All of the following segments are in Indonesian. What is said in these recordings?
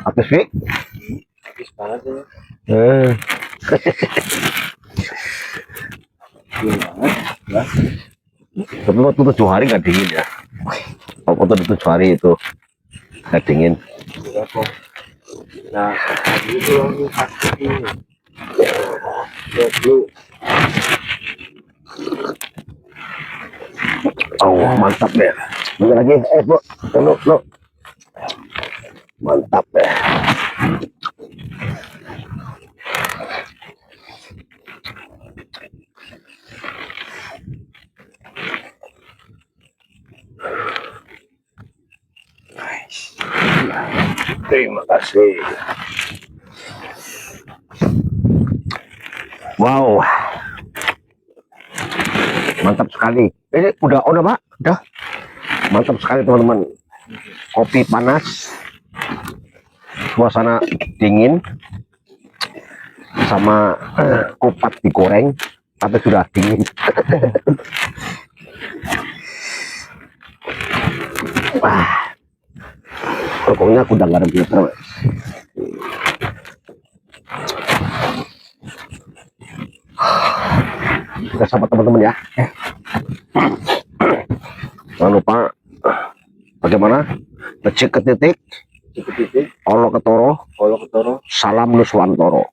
Habis Wi? Habis banget ya. Ya. Tapi waktu 7 hari nggak dingin ya. Waktu 7 hari itu nggak dingin. Ya kok. Nah, tadi itu langsung sakit ini. Ya dulu. Oh mantap ya. Bentar lagi, Bu, lo. Mantap ya. Terima kasih. Wow, mantap sekali. Ini udah Pak, udah mantap sekali teman-teman. Kopi panas, suasana dingin, sama kupat digoreng, tapi sudah dingin. Wah, pokoknya aku udah garam filter. Kita sapa teman-teman ya. Jangan lupa bagaimana ngecek ke titik, olo ketoro, salam Nuswantoro.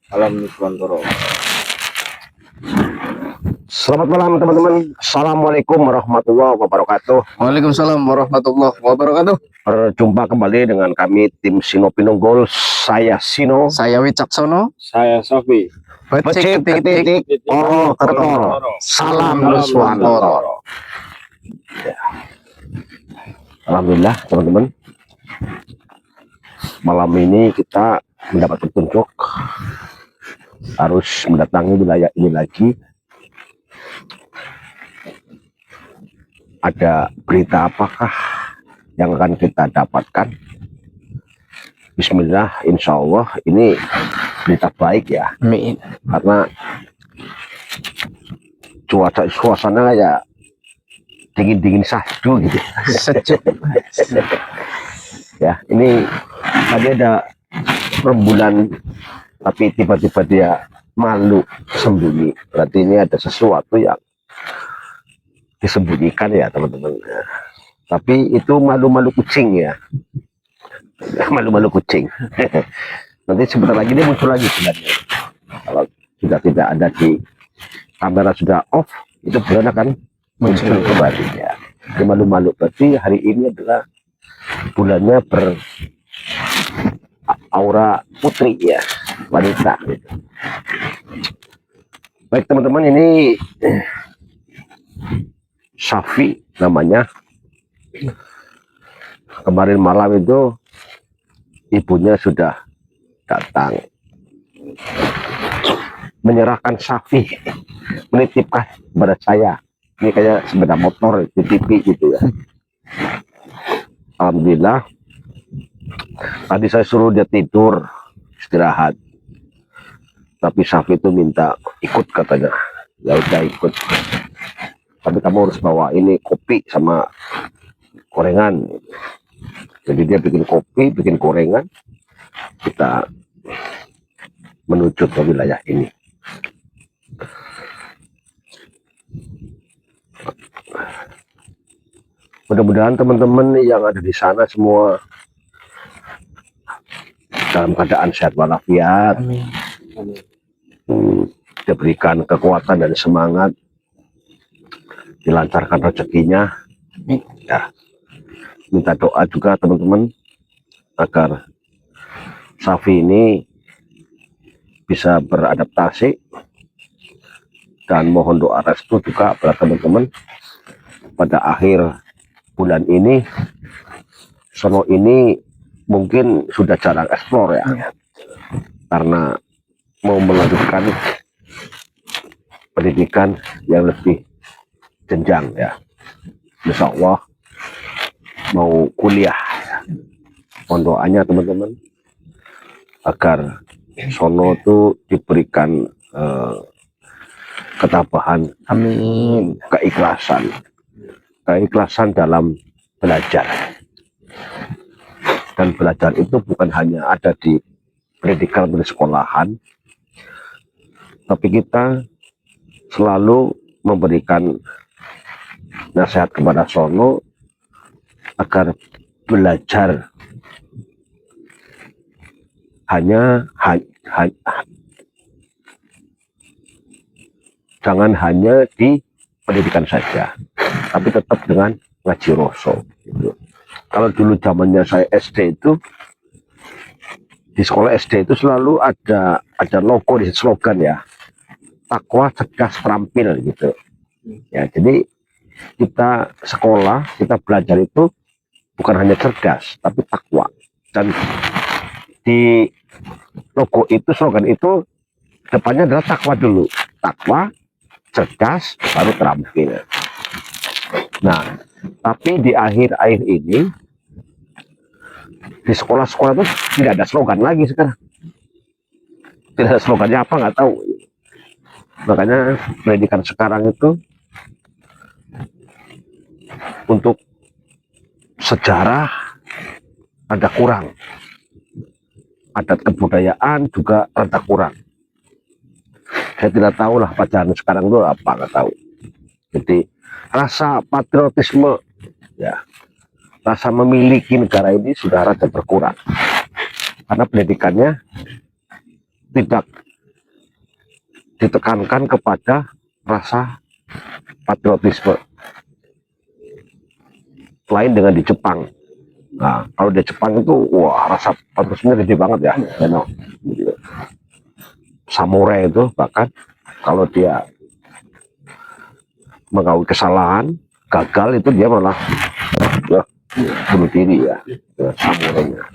Selamat malam teman-teman. Assalamualaikum warahmatullahi wabarakatuh. Waalaikumsalam warahmatullahi wabarakatuh. Berjumpa kembali dengan kami tim Sino Pinunggul. Saya Sino, Saya Wicaksono, saya Sofi. Becik ke titik, olo ketoro, salam Nuswantoro. Ya. Alhamdulillah teman-teman, malam ini kita mendapat petunjuk harus mendatangi wilayah ini lagi. Ada berita apakah yang akan kita dapatkan? Bismillah, insya Allah ini berita baik ya. Amin. Karena cuaca suasana ya dingin-dingin sahdu gitu. Sejuk. Ya, ini tadi ada rembulan tapi tiba-tiba dia malu sembunyi. Berarti ini ada sesuatu yang disembunyikan ya teman-teman. Tapi itu malu-malu kucing ya. Malu-malu kucing. Nanti sebentar lagi dia muncul lagi sebenarnya. Kalau sudah tidak ada di kamera, sudah off, itu bulan akan muncul kembali ya. Dia malu-malu, berarti hari ini adalah bulannya aura putri ya, wanita gitu. Baik teman-teman, ini Safi namanya. Kemarin malam itu ibunya sudah datang menyerahkan Safi, menitipkan kepada saya. Ini kayak sepeda motor di TV gitu ya. Alhamdulillah, tadi saya suruh dia tidur istirahat, tapi Safi itu minta ikut katanya. Ya udah ikut, tapi kamu harus bawa ini kopi sama gorengan. Jadi dia bikin kopi, bikin gorengan, kita menuju ke wilayah ini. Mudah-mudahan teman-teman yang ada di sana semua dalam keadaan sehat walafiat. Amin. Diberikan kekuatan dan semangat, dilancarkan rezekinya. Ya, minta doa juga teman-teman agar Safi ini bisa beradaptasi, dan mohon doa restu juga pada teman-teman pada akhir bulan ini. Sono ini mungkin sudah jarang eksplor ya, karena mau melanjutkan pendidikan yang lebih jenjang ya. Insya Allah mau kuliah. Mohon doanya teman-teman agar Sono itu diberikan ketabahan, Amin. keikhlasan dalam belajar. Dan belajar itu bukan hanya ada di pendidikan atau di sekolahan, tapi kita selalu memberikan nasihat kepada Sono agar belajar jangan hanya di pendidikan saja, tapi tetap dengan ngaji rasa gitu. Kalau dulu zamannya saya SD itu, di sekolah SD itu selalu ada logo di slogan ya, takwa cerdas terampil gitu ya. Jadi kita sekolah, kita belajar itu bukan hanya cerdas tapi takwa. Dan di logo itu, slogan itu depannya adalah takwa dulu, takwa, cerdas, baru terampil. Nah, tapi di akhir-akhir ini di sekolah-sekolah itu tidak ada slogan lagi sekarang. Tidak ada slogannya apa nggak tahu. Makanya pendidikan sekarang itu untuk sejarah ada kurang, adat kebudayaan juga rada kurang. Saya tidak tahu lah pelajaran sekarang itu apa, nggak tahu. Jadi rasa patriotisme ya, rasa memiliki negara ini sudah rada berkurang karena pendidikannya tidak ditekankan kepada rasa patriotisme. Lain dengan di Jepang. Nah, kalau di Jepang itu wah, rasa patriotisme gede banget ya, samurai itu bahkan kalau dia mengakui kesalahan, gagal itu dia malah ya, bunuh diri ya, samurainya.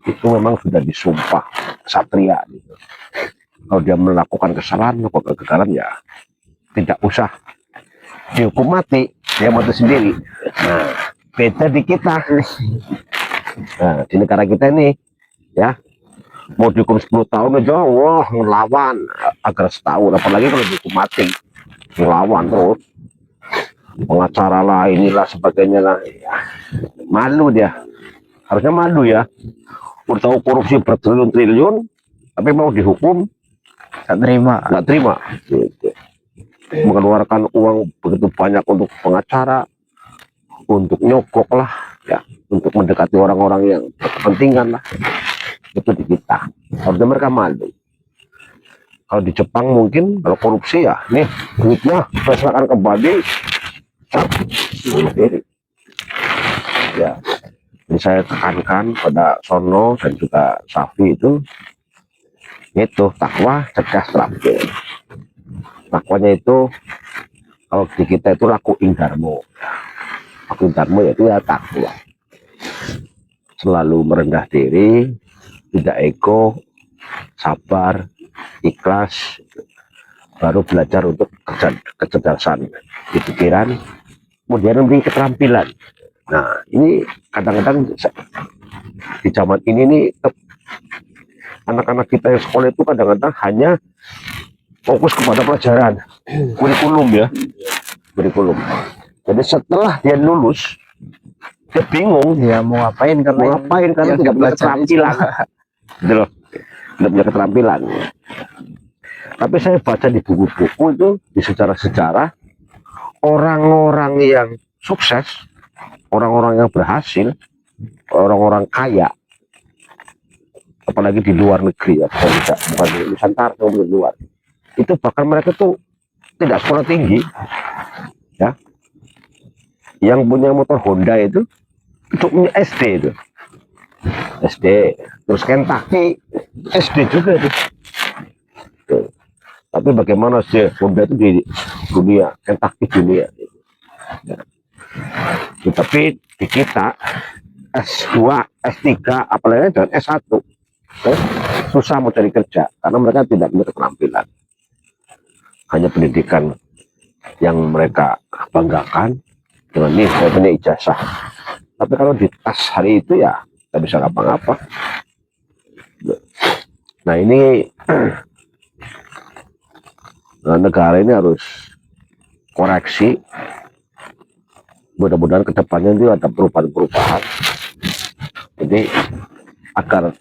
Itu memang sudah disumpah satria gitu. Kalau dia melakukan kesalahan, melakukan kegagalan ya tidak usah dihukum mati, dia mati sendiri. Nah, beda di kita. Nah, di negara kita ini ya, mau dihukum 10 tahun aja, wah ngelawan agar setahun, apalagi kalau dihukum mati, ngelawan terus, pengacara lah, inilah sebagainya lah, ya, malu dia, harusnya malu ya, udah tahu korupsi bertriliun-triliun, tapi mau dihukum, nggak terima, gitu. Mengeluarkan uang begitu banyak untuk pengacara, untuk nyogok lah, ya, untuk mendekati orang-orang yang berkepentingan lah. Itu di kita, harusnya mereka malu. Kalau di Jepang mungkin kalau korupsi ya, nih duitnya serahkan kembali, ya. Ini saya tekankan pada Sono dan juga Safi itu takwa, cerdas, terampil. Takwanya itu kalau di kita itu laku indarmo. Laku indarmo yaitu ya takwa, selalu merendah diri, tidak ego, sabar, ikhlas, baru belajar untuk kecerdasan di pikiran, kemudian memiliki keterampilan. Nah, ini kadang-kadang di zaman ini nih, anak-anak kita yang sekolah itu kadang-kadang hanya fokus kepada pelajaran, kurikulum ya, kurikulum. Jadi setelah dia lulus, dia bingung dia mau ngapain karena tidak punya keterampilan, gitu loh, tidak punya keterampilan. Tapi saya baca di buku-buku itu, di sejarah-sejarah, orang-orang yang sukses, orang-orang yang berhasil, orang-orang kaya, apalagi di luar negeri ya, bukan di Nusantara, tapi di luar, itu bahkan mereka tuh tidak sekolah tinggi ya, yang punya motor Honda itu punya SD itu, SD, terus Kentucky SD juga itu. Tuh. Tapi bagaimana sih Honda itu di dunia, Kentucky dunia ya. Tapi di kita S2, S3, apalagi dengan S1 susah mau cari kerja karena mereka tidak punya keterampilan, hanya pendidikan yang mereka banggakan dengan nih saya punya ijazah, tapi kalau di tas hari itu ya tidak bisa ngapa-ngapa. Nah, ini negara ini harus koreksi, mudah-mudahan kedepannya itu ada perubahan-perubahan Jadi agar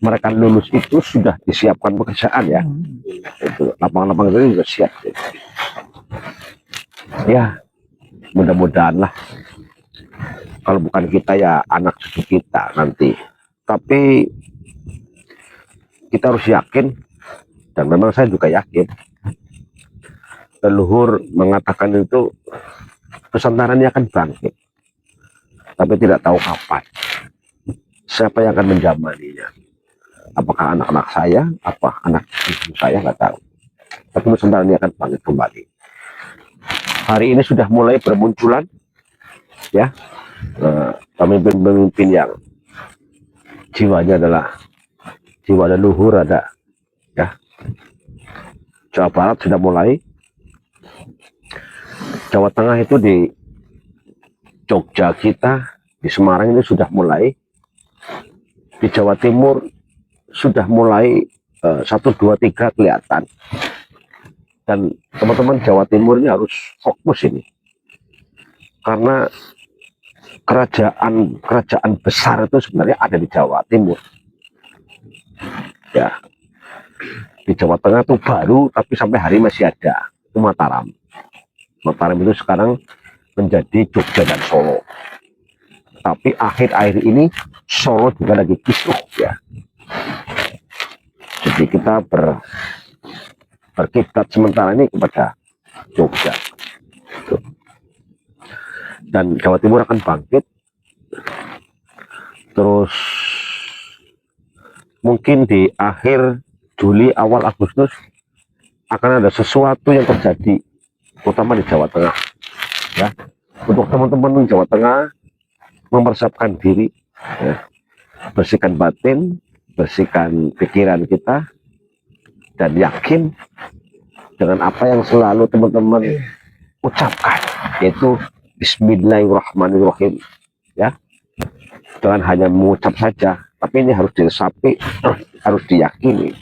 mereka lulus itu sudah disiapkan pekerjaan ya. Itu lapangan-lapangan itu juga siap. Ya, mudah-mudahan lah. Kalau bukan kita ya anak cucu kita nanti. Tapi kita harus yakin, dan memang saya juga yakin, leluhur mengatakan itu Nusantara ini akan bangkit, tapi tidak tahu kapan. Siapa yang akan menjamaninya? Apakah anak-anak saya, apa anak cucu saya, nggak tahu. Tapi Nusantara ini akan bangkit kembali. Hari ini sudah mulai bermunculan ya pemimpin-pemimpin yang jiwanya adalah jiwa leluhur ada ya. Jawa Barat sudah mulai, Jawa Tengah itu di Jogja kita, di Semarang ini sudah mulai, di Jawa Timur sudah mulai 1, 2, 3 kelihatan. Dan teman-teman Jawa Timur ini harus fokus ini, karena kerajaan besar itu sebenarnya ada di Jawa Timur ya. Di Jawa Tengah itu baru, tapi sampai hari masih ada, itu Mataram. Mataram itu sekarang menjadi Jogja dan Solo, tapi akhir-akhir ini Solo juga lagi kisruh ya. Jadi kita berkiblat sementara ini kepada Jogja. Dan Jawa Timur akan bangkit. Terus mungkin di akhir Juli awal Agustus akan ada sesuatu yang terjadi, terutama di Jawa Tengah ya. Untuk teman-teman di Jawa Tengah mempersiapkan diri ya. Bersihkan batin, bersihkan pikiran kita, dan yakin dengan apa yang selalu teman-teman ucapkan, yaitu Bismillahirrahmanirrahim ya. Jangan hanya mengucap saja, tapi ini harus diresapi, harus diyakini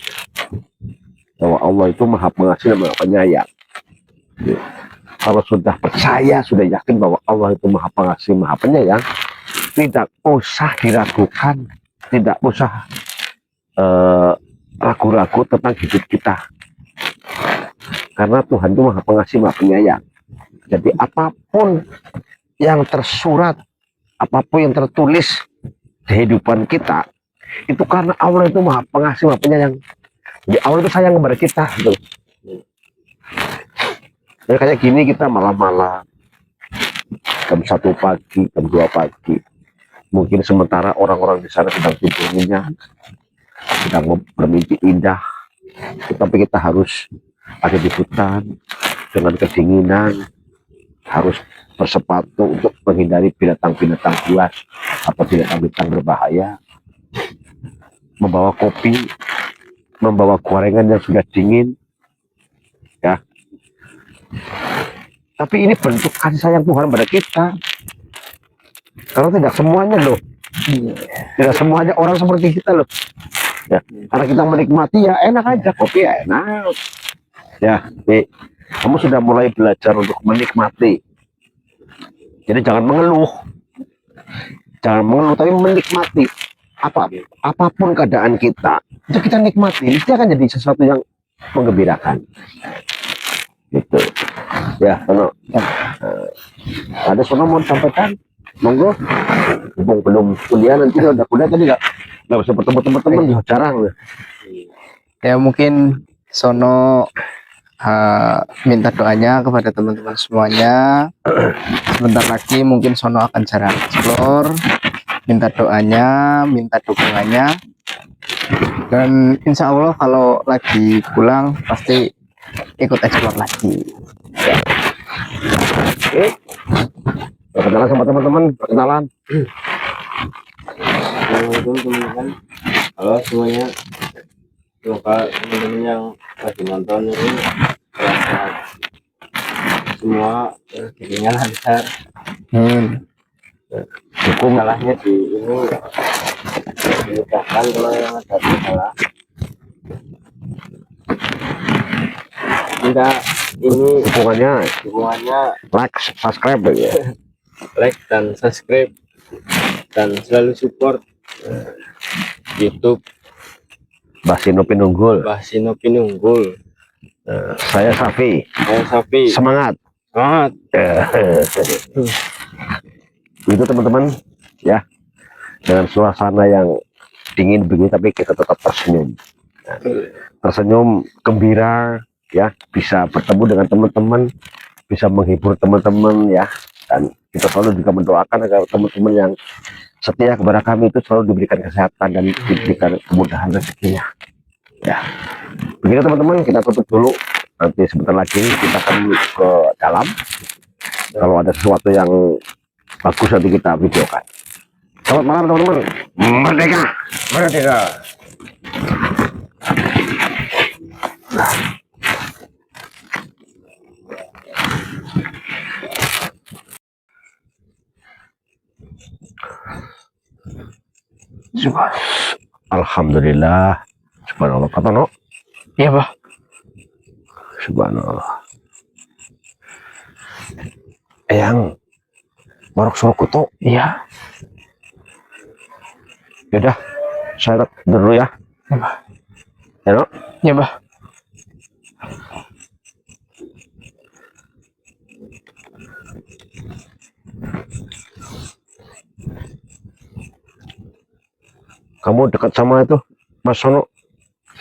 bahwa Allah itu Maha Pengasih dan Maha Penyayang. Kalau sudah percaya, sudah yakin bahwa Allah itu Maha Pengasih, Maha Penyayang, tidak usah diragukan, tidak usah ragu-ragu tentang hidup kita, karena Tuhan itu Maha Pengasih, Maha Penyayang. Jadi apapun yang tersurat, apapun yang tertulis di kehidupan kita, itu karena Allah itu Maha Pengasih, Maha Penyayang. Jadi Allah itu sayang kepada kita gitu. Jadi kayak gini kita malam-malam, jam 1 pagi, jam 2 pagi, mungkin sementara orang-orang di sana sedang tidur nyenyak, sedang bermimpi indah, tetapi kita harus ada di hutan dengan kedinginan, harus bersepatu untuk menghindari binatang-binatang buas atau binatang-binatang berbahaya, membawa kopi, membawa gorengan yang sudah dingin ya. Tapi ini bentuk kasih sayang Tuhan pada kita, karena tidak semuanya loh, tidak semuanya orang seperti kita loh ya. Karena kita menikmati ya enak aja, kopi ya enak ya. Kamu sudah mulai belajar untuk menikmati. Jadi jangan mengeluh, tapi menikmati. Apapun keadaan kita, itu kita nikmati. Itu akan jadi sesuatu yang menggembirakan. Gitu. Ya, Sono. Ada Sono mau sampaikan? Monggo. Belum kuliah, nanti udah kuliah tadi nggak bisa bertemu teman-teman, jarang. Ya mungkin Sono minta doanya kepada teman-teman semuanya. Sebentar lagi mungkin Sono akan jarang explore. Minta doanya, minta dukungannya, dan insya Allah kalau lagi pulang pasti ikut explore lagi ya. Oke, perkenalan sama teman-teman, perkenalan. Assalamualaikum teman-teman. Halo semuanya. Semoga teman-teman yang lagi nonton ini sehat semua, rezekinya lancar. Hukum Salahnya di ini dimudahkan kalau yang ada masalah. Minta ini hubungannya like, subscribe ya. like dan subscribe dan selalu support YouTube Basino Pinunggul. Basino Pinunggul. Saya Safi. Saya Sapi. Semangat. Semangat. Itu teman-teman ya, dengan suasana yang dingin begini tapi kita tetap tersenyum. Tersenyum gembira ya, bisa bertemu dengan teman-teman, bisa menghibur teman-teman ya, dan kita selalu juga mendoakan agar teman-teman yang setia kepada kami itu selalu diberikan kesehatan dan diberikan kemudahan rezekinya ya. Begitu teman-teman, kita tutup dulu, nanti sebentar lagi kita akan ke dalam. Kalau ada sesuatu yang bagus nanti kita videokan. Selamat malam teman-teman. Merdeka, merdeka. Alhamdulillah. Subhanallah. Kata no? Iya, Bah. Subhanallah. Eyang Marok Sorokuto. Iya. Yaudah, saya dulu ya. Iya, Bah. Ya, no? Iya, Bah. Kamu dekat sama itu Mas Sono.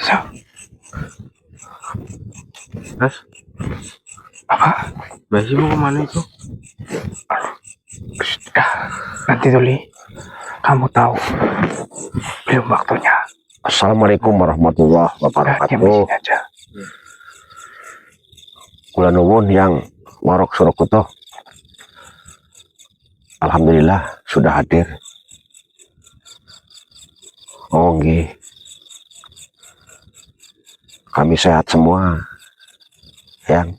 So. Mas, Apa? Basi mau kemana itu? Sudah. Nanti dulu. Kamu tahu. Belum waktunya. Assalamualaikum warahmatullahi Udah, diam di wabarakatuh. sini aja. Kula nuwun yang Marok Sorokuto. Alhamdulillah sudah hadir. Oh nggih. Kami sehat semua. Yang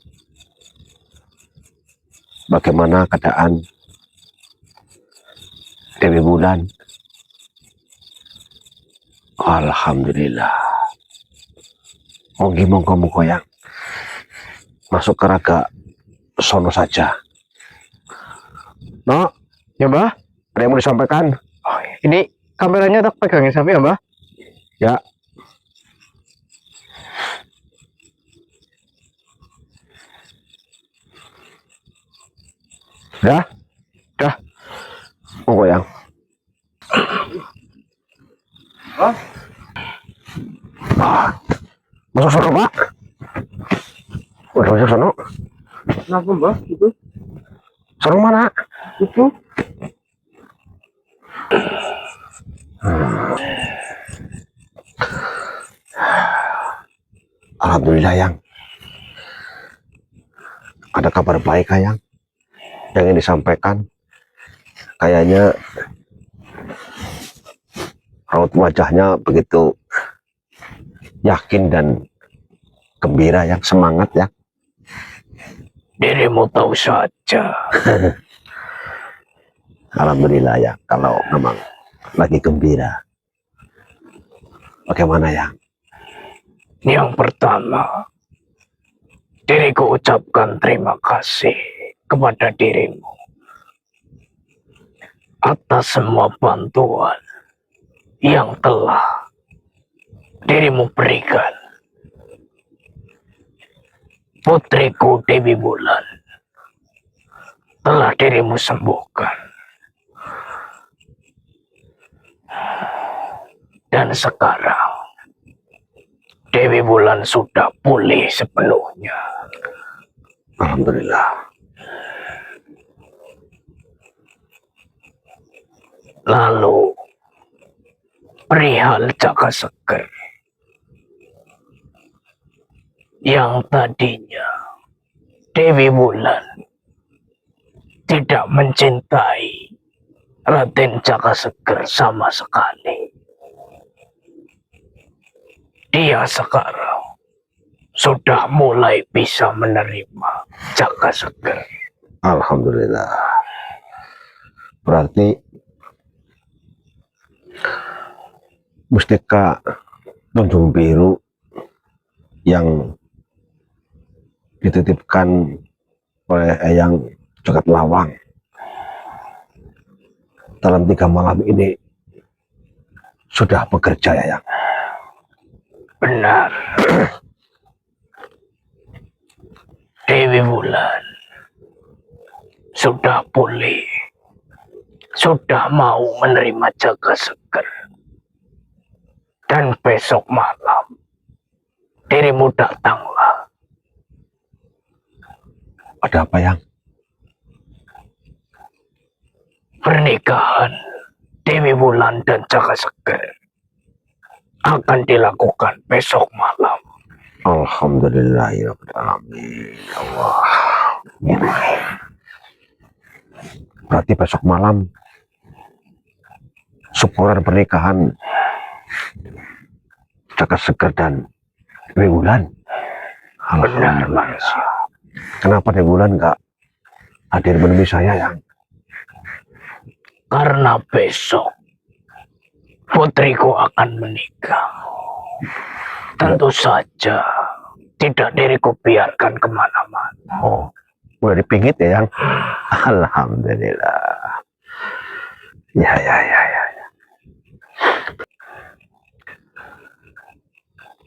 bagaimana keadaan Dewi Bulan? Alhamdulillah. Monggo yang masuk ke raga sono saja. No, Ya, Bah. ada yang mau disampaikan? Oh, ini kameranya tak pegangin sampai ya, Bah? Ya. Dah? Dah. Monggo yang. Masuk sono, Pak. Udah masuk sono. Kenapa Mbak? Itu? Sono mana? Itu? Alhamdulillah yang. Ada kabar baik yang ingin disampaikan. Kayaknya raut wajahnya begitu yakin dan gembira yang, semangat ya. Dirimu tahu saja. Alhamdulillah ya, kalau memang lagi gembira. Bagaimana ya? Yang pertama, diriku ucapkan terima kasih kepada dirimu atas semua bantuan yang telah dirimu berikan. Putriku Dewi Bulan telah dirimu sembuhkan. Dan sekarang Dewi Bulan sudah pulih sepenuhnya. Alhamdulillah. Lalu perihal Jaka Seger yang tadinya Dewi Bulan tidak mencintai Raden Jaka Seger sama sekali. Dia sekarang sudah mulai bisa menerima Jaka Seger. Alhamdulillah. Berarti Mustika Tunjung Biru yang dititipkan oleh Eyang Jagat Lawang dalam 3 malam ini sudah bekerja ya yang. Benar. Dewi Wulan sudah pulih, sudah mau menerima Jaga Seger. Dan besok malam dirimu datanglah. Ada apa yang? Pernikahan Dewi Wulan dan Jaga Seger akan dilakukan besok malam. Alhamdulillahirrahmanirrahim. Allah. Berarti besok malam syukuran pernikahan Jaga Seger dan Dewi Wulan. Benar, manusia. Kenapa Dewi Wulan nggak hadir menemui saya yang? Karena besok putriku akan menikah. Tentu saja tidak diriku biarkan kemana-mana. Oh, udah dipingit ya yang? Alhamdulillah. Ya.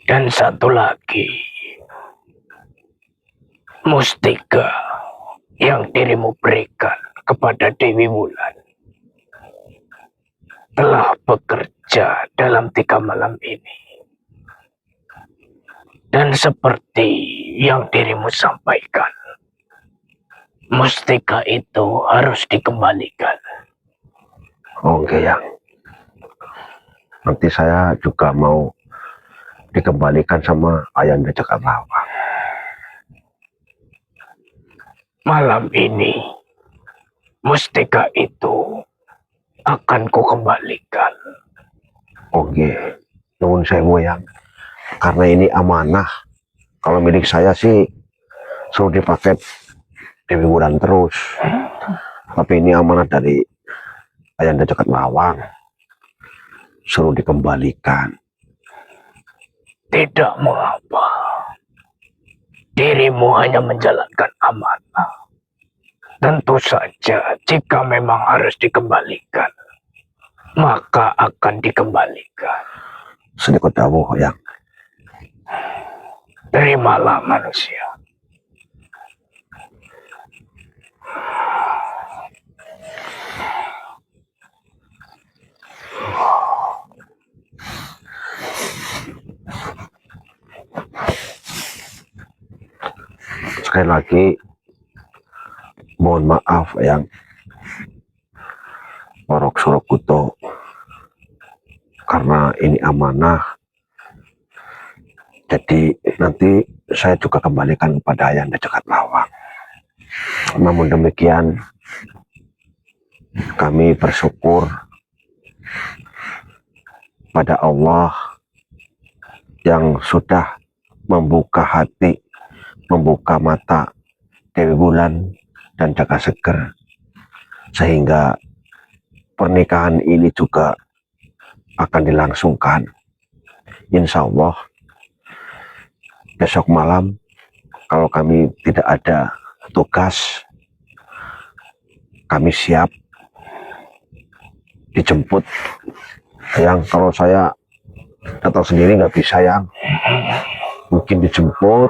Dan satu lagi, mustika yang dirimu berikan kepada Dewi Wulan telah bekerja dalam 3 malam ini. Dan seperti yang dirimu sampaikan, mustika itu harus dikembalikan. Oke yang. Nanti saya juga mau dikembalikan sama Ayanda Cakrawala. Malam ini, mustika itu akan kukembalikan. Oke, nuwun sewu yang. Karena ini amanah. Kalau milik saya sih suruh dipakai Dewi Wulan terus. Tapi ini amanah dari Ayanda Cakat Lawang. Suruh dikembalikan. Tidak mengapa. Dirimu hanya menjalankan amanah. Tentu saja jika memang harus dikembalikan, maka akan dikembalikan. Sedikit dawuh yang. Terimalah manusia. Sekali lagi mohon maaf yang Warok Surakuto, karena ini amanah. Jadi nanti saya juga kembalikan kepada Ayanda Cakat Lawang. Namun demikian kami bersyukur pada Allah yang sudah membuka hati, membuka mata Dewi Wulan dan Jaga Seger, sehingga pernikahan ini juga akan dilangsungkan. Insya Allah besok malam, kalau kami tidak ada tugas, kami siap dijemput. Yang kalau saya datang sendiri nggak bisa yang, mungkin dijemput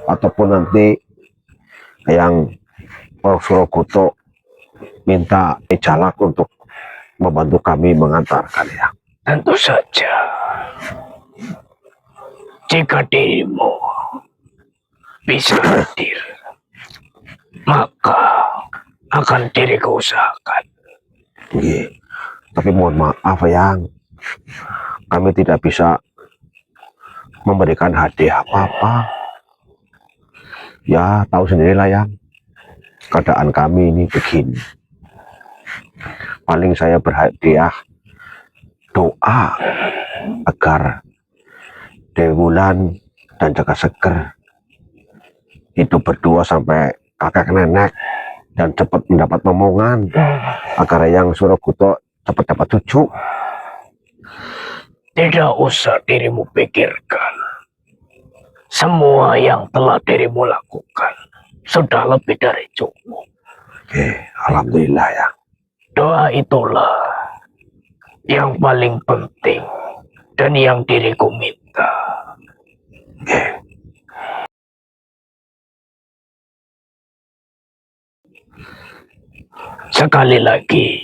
ataupun nanti yang Warok Surakuto minta Jalak untuk membantu kami mengantarkan ya. Tentu saja, jika dirimu bisa hadir, maka akan diriku usahakan. Iya. Tapi mohon maaf yang, kami tidak bisa memberikan hadiah apa-apa. Ya tahu sendirilah yang, keadaan kami ini begini. Paling saya berhadiah doa agar Dewi Wulan dan Jaga Seger itu berdua sampai kakek nenek dan cepat mendapat momongan, agar yang Surakuto cepat dapat cucu. Tidak usah dirimu pikirkan. Semua yang telah dirimu lakukan sudah lebih dari cukup. Oke, alhamdulillah ya. Doa itulah yang paling penting dan yang diriku minta. Sekali lagi,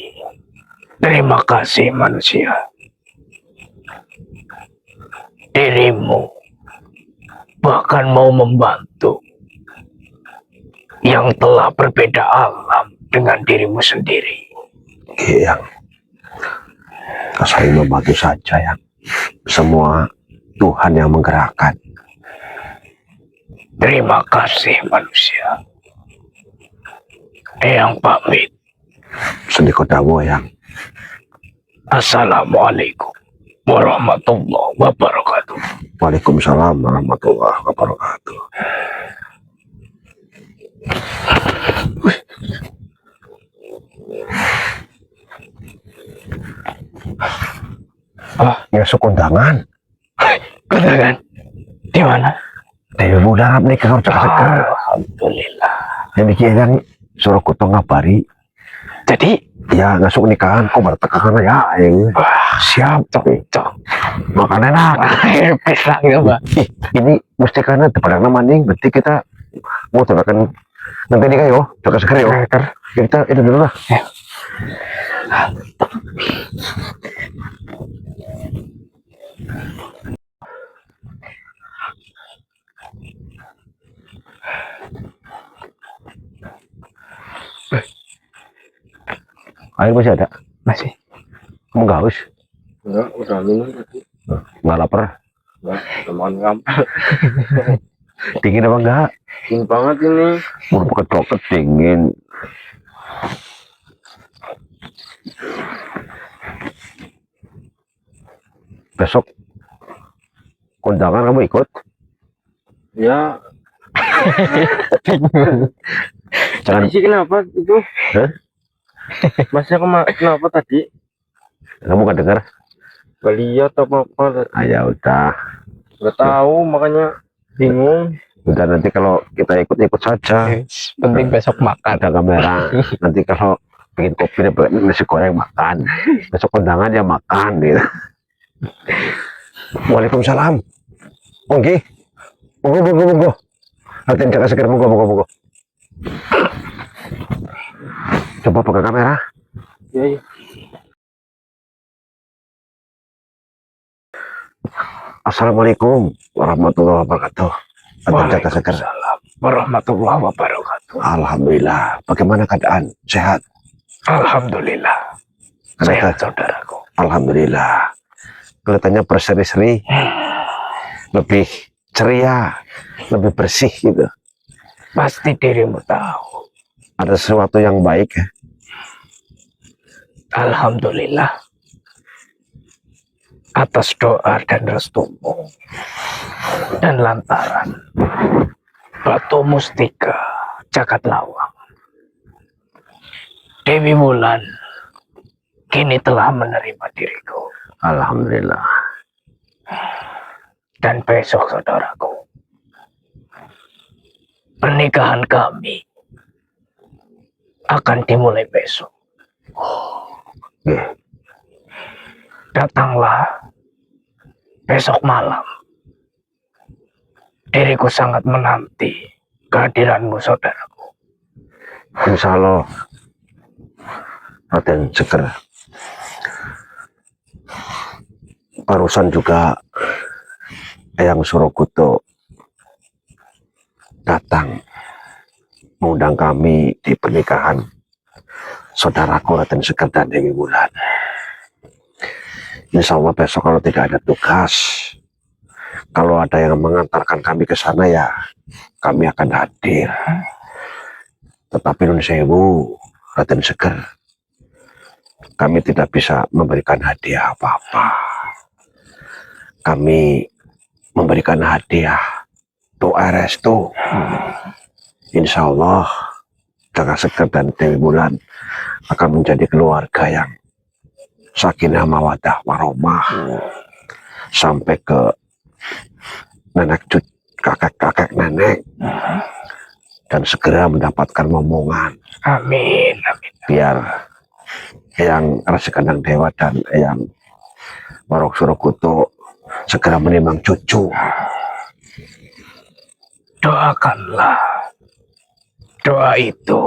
terima kasih manusia. Dirimu bahkan mau membantu yang telah berbeda alam dengan dirimu sendiri. Yang saya membantu saja yang semua Tuhan yang menggerakkan. Terima kasih manusia. Eyang pamit. Sedikit dawo yang. Assalamualaikum warahmatullahi wabarakatuh. Waalaikumsalam warahmatullahi wabarakatuh. Ngasuk undangan. Kondangan? Di mana? Dewi Bulan nih kalau seger. Alhamdulillah. Yang bikin yang suruh kutu ngabari. Jadi Ya ngasuk nikahan kok baru tekan ya. Siap. cocok. Makan enak. Pisang ya, Mbak. Ini mesti karena depan maning. Berarti kita mau tekan nanti nikah yo. Coba seger yo. Kita itu dulu lah. Air masih ada? Masih. Kamu nggak haus? Enggak, udah minum tadi. Nggak lapar? Enggak, teman kamu. Dingin apa enggak? Dingin banget ini. Mau pakai coklat dingin. Besok kondangan kamu ikut? Ya, Jangan. sih kenapa itu? Hah? Masnya kenapa tadi? Kamu nggak dengar? Gak lihat apa-apa tadi. Ah, ya udah. Gak tahu, makanya bingung. Udah nanti kalau kita ikut saja. Penting besok makan. Ada kamera. Nanti kalau bikin kopi dapat nasi goreng makan. Besok kondangan ya makan gitu. Waalaikumsalam. Oke. Monggo. Hati jaga seger monggo. Coba pakai kamera. Ya. Assalamualaikum warahmatullahi wabarakatuh. Hati jaga seger. Waalaikumsalam warahmatullahi wabarakatuh. Alhamdulillah. Bagaimana keadaan? Sehat? Alhamdulillah. Sehat saudaraku. Alhamdulillah. Kelihatannya berseri-seri, lebih ceria, lebih bersih gitu. Pasti dirimu tahu. Ada sesuatu yang baik ya? Alhamdulillah. Atas doa dan restumu. Dan lantaran Batu Mustika Jagat Lawang. Dewi Wulan kini telah menerima diriku. Alhamdulillah. Dan besok saudaraku, pernikahan kami akan dimulai besok. Yeah. Datanglah besok malam. Diriku sangat menanti kehadiranmu saudaraku. Insya Allah Raden Seger. Barusan juga Eyang Surokuto datang mengundang kami di pernikahan saudaraku Raden Seger dan Dewi Wulan. Insya Allah besok kalau tidak ada tugas, kalau ada yang mengantarkan kami ke sana ya kami akan hadir. Tetapi Nun Sewu, Raden Seger, kami tidak bisa memberikan hadiah apa-apa. Kami memberikan hadiah doa restu. Insya Allah Jaga Seger dan Dewi Wulan akan menjadi keluarga yang sakinah mawadah warahmah sampai ke nenek kakek nenek dan segera mendapatkan momongan. Amin. Biar Eyang Resi Kandang Dewa dan Eyang Warok Surokuto segera menimang cucu. Doakanlah. Doa itu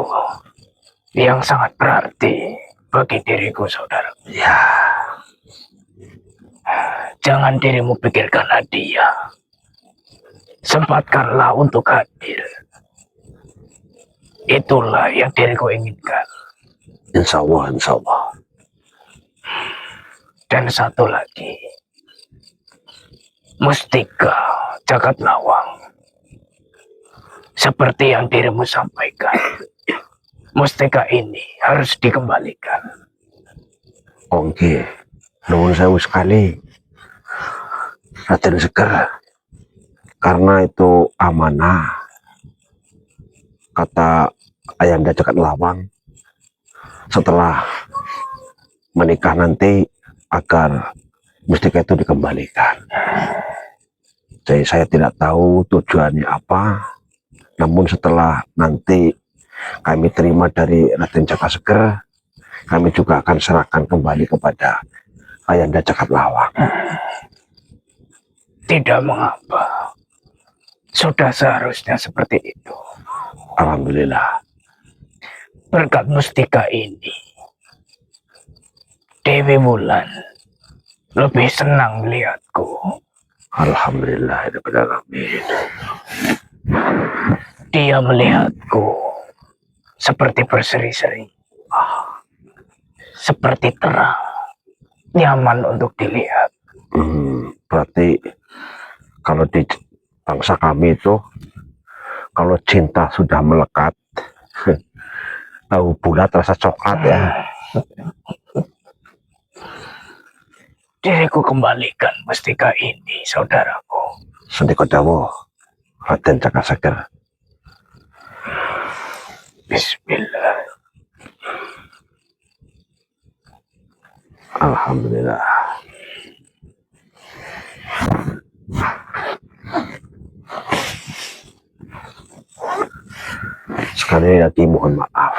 yang sangat berarti bagi diriku, saudara. Ya, Jangan dirimu pikirkan hadiah. Sempatkanlah untuk hadir. Itulah yang diriku inginkan. insya Allah, insya Allah. Dan satu lagi. Mustika Jagat Lawang. Seperti yang dirimu sampaikan. Mustika ini harus dikembalikan. Oke, nuwun sewu sekali, Raden Sekar. Karena itu amanah, kata Ayahanda Jagat Lawang, setelah menikah nanti agar mustika itu dikembalikan. Jadi saya tidak tahu tujuannya apa, namun setelah nanti kami terima dari Raden Jagat Sekar, kami juga akan serahkan kembali kepada Ayahanda Jagat Lawang. Tidak mengapa. Sudah seharusnya seperti itu. Alhamdulillah. Berkat mustika ini, Dewi Wulan lebih senang melihatku. Alhamdulillah. Amin. Dia melihatku seperti berseri-seri. Seperti terang. Nyaman untuk dilihat. Berarti kalau di bangsa kami itu, kalau cinta sudah melekat, tahu bulat rasa coklat ya. Diriku kembalikan mustika ini, saudaraku. Sendiko dawo, Raden Jagat Sekar. Bismillah. Alhamdulillah. Sekali lagi mohon maaf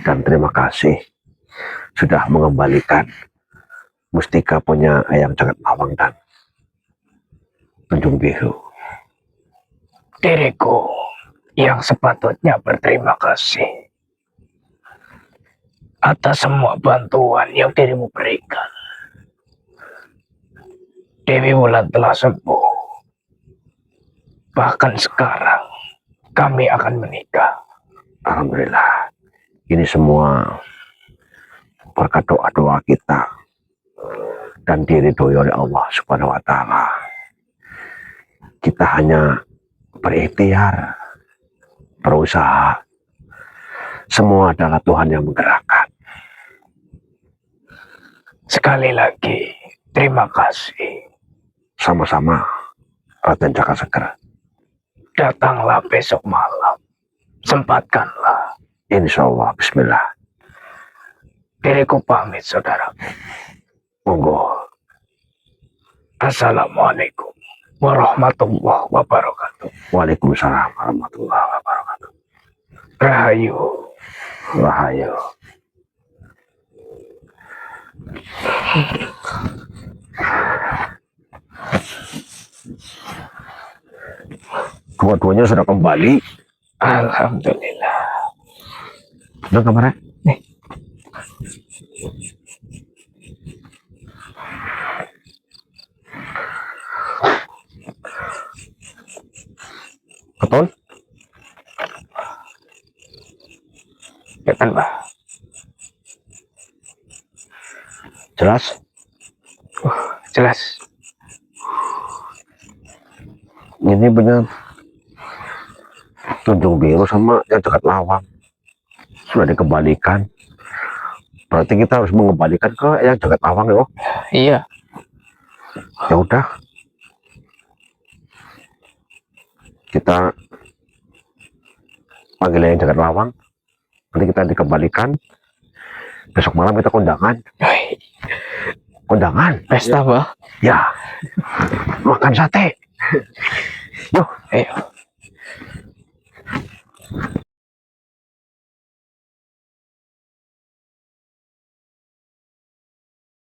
dan terima kasih sudah mengembalikan mustika punya Eyang Jagat Lawang dan Tanjung Biru. Diriku yang sepatutnya berterima kasih atas semua bantuan yang dirimu berikan. Dewi Wulan telah sembuh. Bahkan sekarang kami akan menikah. Alhamdulillah. Ini semua berkat doa-doa kita dan diridhoi oleh Allah Subhanahu wa taala. Kita hanya berikhtiar, berusaha. Semua adalah Tuhan yang menggerakkan. Sekali lagi, terima kasih. Sama-sama, Raden Jagat Sekar. Datanglah besok malam. Sempatkanlah. Insya Allah, bismillah. Diriku pamit, saudara. Monggo. Assalamualaikum warahmatullahi wabarakatuh. Waalaikumsalam warahmatullahi wabarakatuh. Rahayu. Rahayu. Dua-duanya sudah kembali. Alhamdulillah. Udah kamarnya? Nih. Betul? Ya kan, Pak? Jelas? Jelas. Ini benar. Tanjung Biru sama yang Jagat Lawang sudah dikembalikan. Berarti kita harus mengembalikan ke yang Jagat Lawang ya. Iya. Ya udah. Kita panggil yang Jagat Lawang. Nanti kita dikembalikan. Besok malam kita kondangan. Kondangan. Pesta, Pak. Ya. Makan sate. Yuk. Ayo.